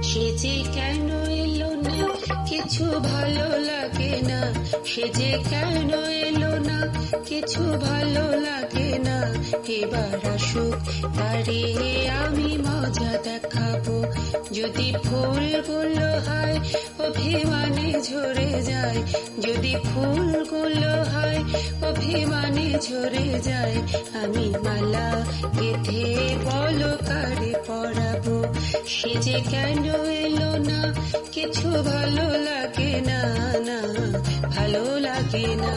সে যে কেন এলো না কিছু ভালো লাগে না, সে যে কেন এলো না কিছু ভালো লাগে না। এবার আসুক তারে আমি মজা দেখাবো, যদি ফুলগুলো হয় অভিমানে ঝরে যায়, যদি ফুলগুলো হয় অভিমানে ঝরে যায়। আমি মালা গেঁথে বলো কারে পরাবো, সে যে কেন এলো না কিছু ভালো লাগে না, না ভালো লাগে না।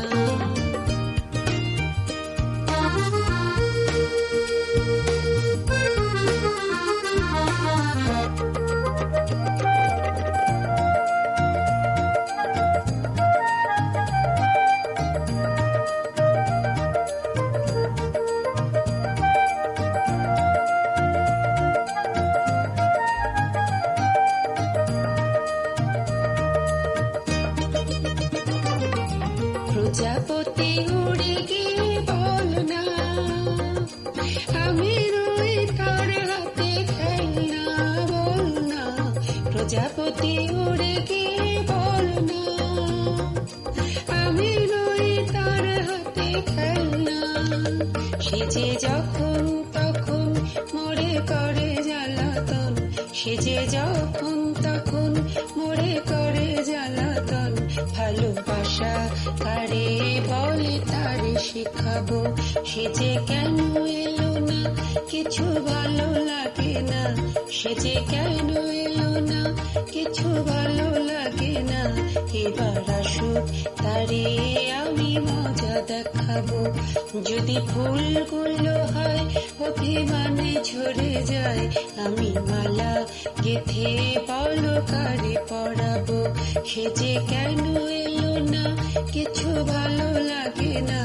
প্রজাপতি উড়ে গিয়ে বল না আমি রই তার হাতে খেলনা, বল না প্রজাপতি উড়ে গিয়ে বল না আমি রই তার হাতে খেলনা। সে যে যখন তখন মোরে করে জ্বালাতন, সে যে যখন তখন মোরে করে জ্বালাতন। ভালোবাসা কারে বলে তারে শেখাবো, সে যে কেন এলো না কিছু ভালো লাগে না, সে যে কেন এলো না কিছু ভালো লাগে না। এবার আসুক তারে আমি মজা দেখাবো, যদি ফুলগুলো হয় অভিমানে ঝরে যায়। আমি মালা গেঁথে বলো কারে পরাবো, সে যে কেন এলো না কিছু ভালো লাগে না।